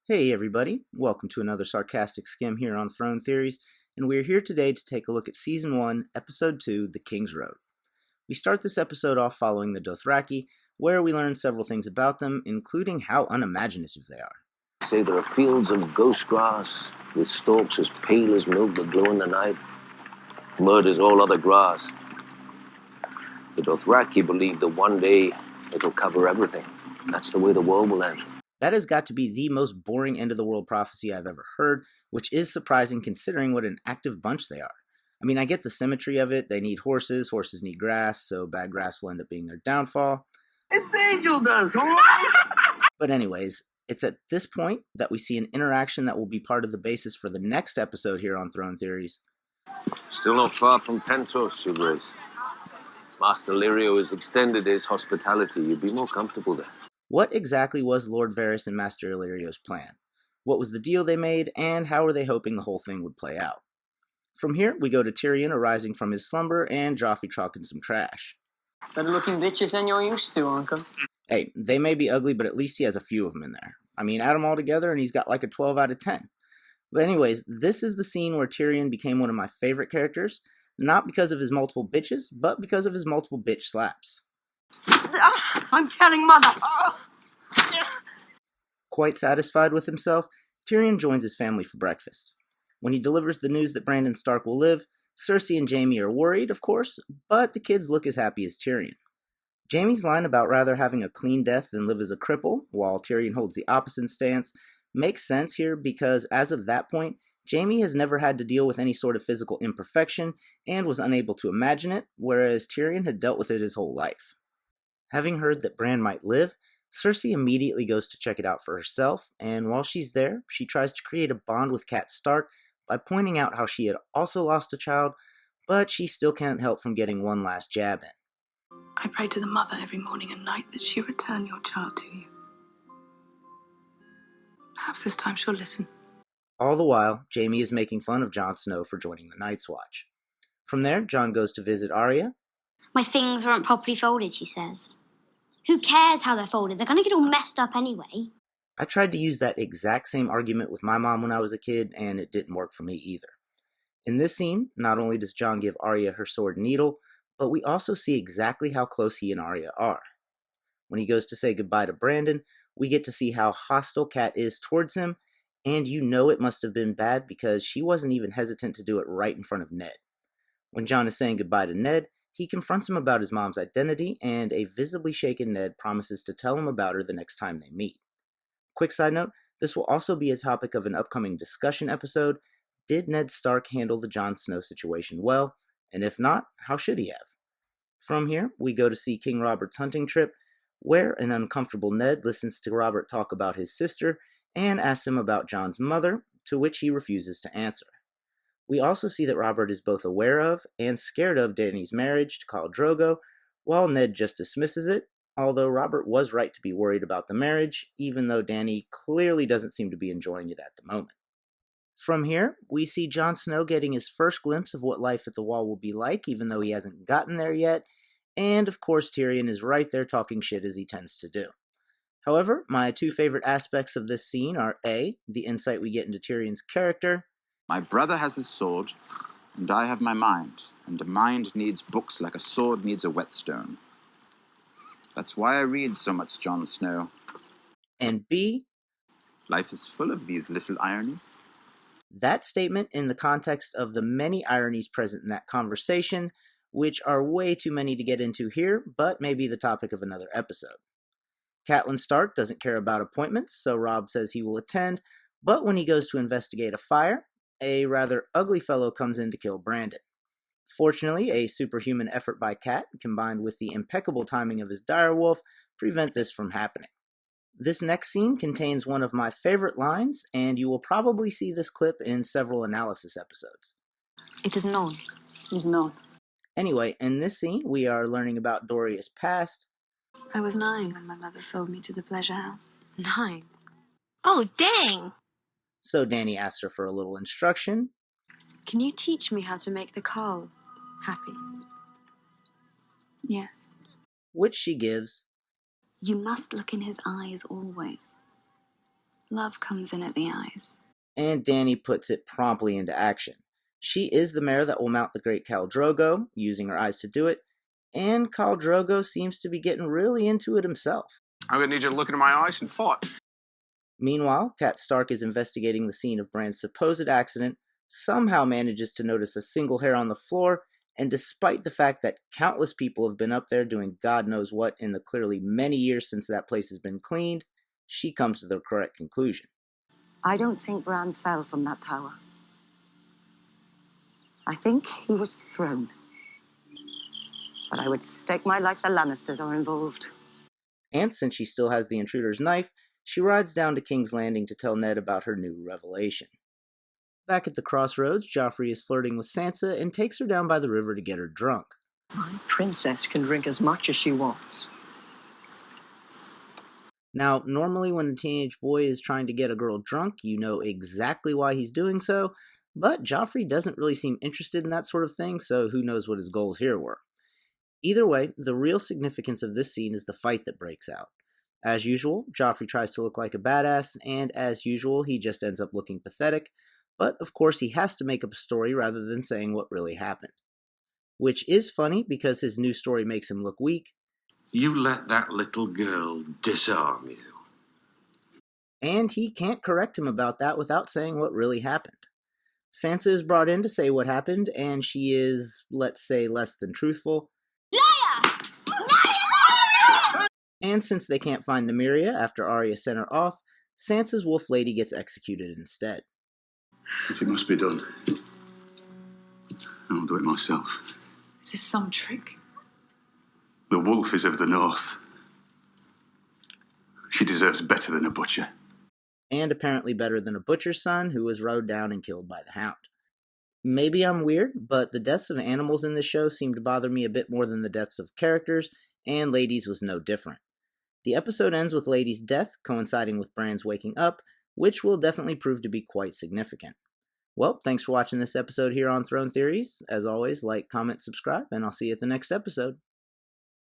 Hey everybody, welcome to another Sarcastic Skim here on Throne Theories, and we're here today to take a look at Season 1, Episode 2, The Kingsroad. We start this episode off following the Dothraki, where we learn several things about them, including how unimaginative they are. Say there are fields of ghost grass, with stalks as pale as milk that glow in the night. Mud is all other grass. The Dothraki believe that one day it'll cover everything. That's the way the world will end. That has got to be the most boring end-of-the-world prophecy I've ever heard, which is surprising considering what an active bunch they are. I mean, I get the symmetry of it. They need horses need grass, so bad grass will end up being their downfall. It's Angel does, But anyways, it's at this point that we see an interaction that will be part of the basis for the next episode here on Throne Theories. Still not far from Pentos, Your Grace. Master Lirio has extended his hospitality. You'd be more comfortable there. What exactly was Lord Varys and Master Illyrio's plan? What was the deal they made, and how were they hoping the whole thing would play out? From here, we go to Tyrion arising from his slumber and Joffrey talking some trash. Better looking bitches than you're used to, Uncle. Hey, they may be ugly, but at least he has a few of them in there. I mean, add them all together and he's got like a 12 out of 10. But anyways, this is the scene where Tyrion became one of my favorite characters, not because of his multiple bitches, but because of his multiple bitch slaps. I'm telling Mother. Quite satisfied with himself, Tyrion joins his family for breakfast. When he delivers the news that Brandon Stark will live, Cersei and Jaime are worried, of course, but the kids look as happy as Tyrion. Jaime's line about rather having a clean death than live as a cripple, while Tyrion holds the opposite stance, makes sense here because as of that point, Jaime has never had to deal with any sort of physical imperfection and was unable to imagine it, whereas Tyrion had dealt with it his whole life. Having heard that Bran might live, Cersei immediately goes to check it out for herself, and while she's there, she tries to create a bond with Cat Stark by pointing out how she had also lost a child, but she still can't help from getting one last jab in. I pray to the Mother every morning and night that she return your child to you. Perhaps this time she'll listen. All the while, Jaime is making fun of Jon Snow for joining the Night's Watch. From there, Jon goes to visit Arya. My things weren't properly folded, she says. Who cares how they're folded? They're going to get all messed up anyway. I tried to use that exact same argument with my mom when I was a kid, and it didn't work for me either. In this scene, not only does Jon give Arya her sword and needle, but we also see exactly how close he and Arya are. When he goes to say goodbye to Brandon, we get to see how hostile Cat is towards him, and you know it must have been bad because she wasn't even hesitant to do it right in front of Ned. When Jon is saying goodbye to Ned, he confronts him about his mom's identity, and a visibly shaken Ned promises to tell him about her the next time they meet. Quick side note, this will also be a topic of an upcoming discussion episode. Did Ned Stark handle the Jon Snow situation well? And if not, how should he have? From here, we go to see King Robert's hunting trip, where an uncomfortable Ned listens to Robert talk about his sister and asks him about Jon's mother, to which he refuses to answer. We also see that Robert is both aware of and scared of Dany's marriage to Khal Drogo, while Ned just dismisses it, although Robert was right to be worried about the marriage, even though Dany clearly doesn't seem to be enjoying it at the moment. From here, we see Jon Snow getting his first glimpse of what life at the Wall will be like, even though he hasn't gotten there yet, and of course Tyrion is right there talking shit as he tends to do. However, my two favorite aspects of this scene are A, the insight we get into Tyrion's character. My brother has his sword, and I have my mind, and a mind needs books like a sword needs a whetstone. That's why I read so much Jon Snow. And B, life is full of these little ironies. That statement in the context of the many ironies present in that conversation, which are way too many to get into here, but may be the topic of another episode. Catelyn Stark doesn't care about appointments, so Robb says he will attend, but when he goes to investigate a fire, a rather ugly fellow comes in to kill Brandon. Fortunately, a superhuman effort by Cat, combined with the impeccable timing of his direwolf, prevent this from happening. This next scene contains one of my favorite lines, and you will probably see this clip in several analysis episodes. It is known. It is known. Anyway, in this scene, we are learning about Doria's past. I was 9 when my mother sold me to the pleasure house. 9? Oh, dang! So Dany asks her for a little instruction. Can you teach me how to make the Khal happy? Yes. Which she gives. You must look in his eyes always. Love comes in at the eyes. And Dany puts it promptly into action. She is the mare that will mount the great Khal Drogo, using her eyes to do it, and Khal Drogo seems to be getting really into it himself. I'm gonna need you to look into my eyes and fight. Meanwhile, Cat Stark is investigating the scene of Bran's supposed accident, somehow manages to notice a single hair on the floor, and despite the fact that countless people have been up there doing God knows what in the clearly many years since that place has been cleaned, she comes to the correct conclusion. I don't think Bran fell from that tower. I think he was thrown. But I would stake my life the Lannisters are involved. And since she still has the intruder's knife, she rides down to King's Landing to tell Ned about her new revelation. Back at the crossroads, Joffrey is flirting with Sansa and takes her down by the river to get her drunk. My princess can drink as much as she wants. Now, normally when a teenage boy is trying to get a girl drunk, you know exactly why he's doing so, but Joffrey doesn't really seem interested in that sort of thing, so who knows what his goals here were. Either way, the real significance of this scene is the fight that breaks out. As usual, Joffrey tries to look like a badass, and as usual, he just ends up looking pathetic, but of course he has to make up a story rather than saying what really happened. Which is funny because his new story makes him look weak. You let that little girl disarm you. And he can't correct him about that without saying what really happened. Sansa is brought in to say what happened, and she is, let's say, less than truthful. Liar! Liar! And since they can't find Nymeria after Arya sent her off, Sansa's wolf lady gets executed instead. If it must be done, I'll do it myself. Is this some trick? The wolf is of the north. She deserves better than a butcher. And apparently better than a butcher's son who was rode down and killed by the Hound. Maybe I'm weird, but the deaths of animals in this show seem to bother me a bit more than the deaths of characters, and Lady's was no different. The episode ends with Lady's death coinciding with Bran's waking up, which will definitely prove to be quite significant. Well, thanks for watching this episode here on Throne Theories. As always, like, comment, subscribe, and I'll see you at the next episode.